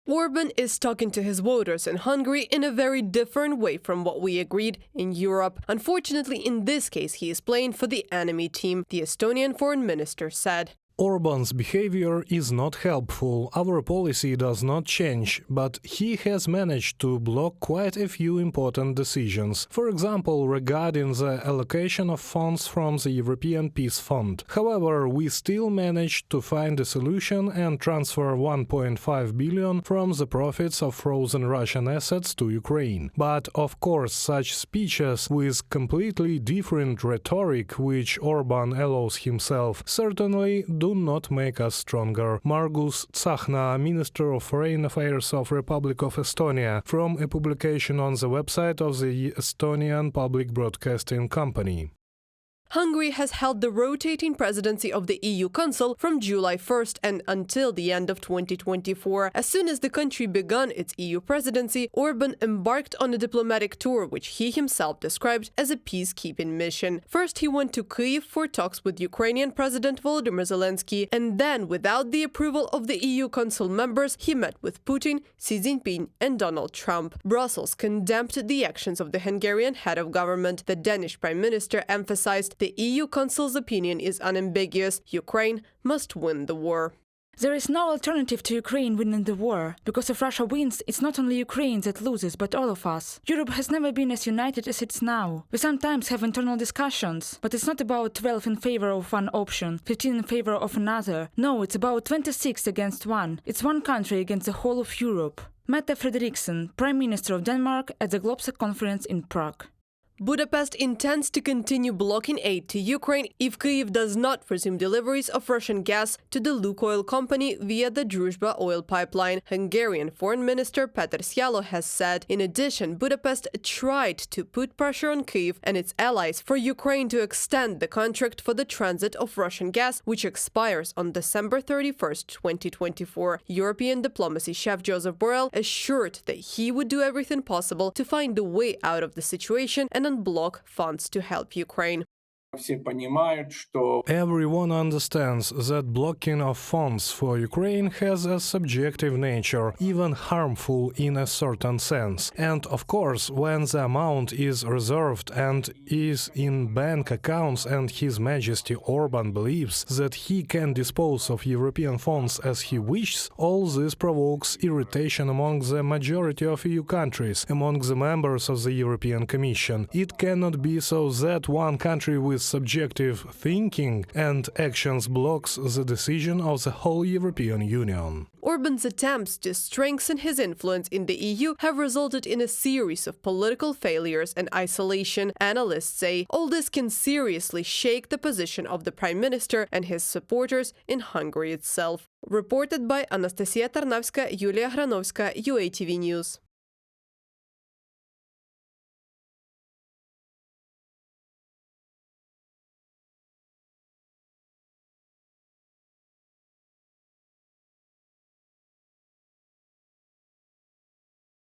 Orban is talking to his voters in Hungary in a very different way from what we agreed in Europe. Unfortunately, in this case, he is playing for the enemy team, the Estonian foreign minister said. Orban's behavior is not helpful. Our policy does not change, but he has managed to block quite a few important decisions, for example, regarding the allocation of funds from the European Peace Fund. However, we still managed to find a solution and transfer 1.5 billion from the profits of frozen Russian assets to Ukraine. But, of course, such speeches with completely different rhetoric, which Orban allows himself, certainly do not make us stronger. Margus Tsahna, Minister of Foreign Affairs of Republic of Estonia, from a publication on the website of the Estonian Public Broadcasting Company. Hungary has held the rotating presidency of the EU Council from July 1st and until the end of 2024. As soon as the country began its EU presidency, Orban embarked on a diplomatic tour which he himself described as a peacekeeping mission. First, he went to Kyiv for talks with Ukrainian President Volodymyr Zelensky, and then, without the approval of the EU Council members, he met with Putin, Xi Jinping and Donald Trump. Brussels condemned the actions of the Hungarian head of government. The Danish Prime Minister emphasized the EU Council's opinion is unambiguous. Ukraine must win the war. There is no alternative to Ukraine winning the war. Because if Russia wins, it's not only Ukraine that loses, but all of us. Europe has never been as united as it's now. We sometimes have internal discussions, but it's not about 12 in favor of one option, 15 in favor of another. No, it's about 26 against 1. It's one country against the whole of Europe. Mette Frederiksen, Prime Minister of Denmark, at the Globsec conference in Prague. Budapest intends to continue blocking aid to Ukraine if Kyiv does not resume deliveries of Russian gas to the Lukoil company via the Druzhba oil pipeline, Hungarian Foreign Minister Péter Szijjártó has said. In addition, Budapest tried to put pressure on Kyiv and its allies for Ukraine to extend the contract for the transit of Russian gas, which expires on December 31st, 2024. European diplomacy chef Joseph Borrell assured that he would do everything possible to find a way out of the situation and unblock funds to help Ukraine. Everyone understands that blocking of funds for Ukraine has a subjective nature, even harmful in a certain sense. And of course, when the amount is reserved and is in bank accounts and His Majesty Orban believes that he can dispose of European funds as he wishes, all this provokes irritation among the majority of EU countries, among the members of the European Commission. It cannot be so that one country with subjective thinking and actions blocks the decision of the whole European Union. Orban's attempts to strengthen his influence in the EU have resulted in a series of political failures and isolation. Analysts say all this can seriously shake the position of the Prime Minister and his supporters in Hungary itself. Reported by Anastasia Tarnavska, Yulia Granovska, UATV News.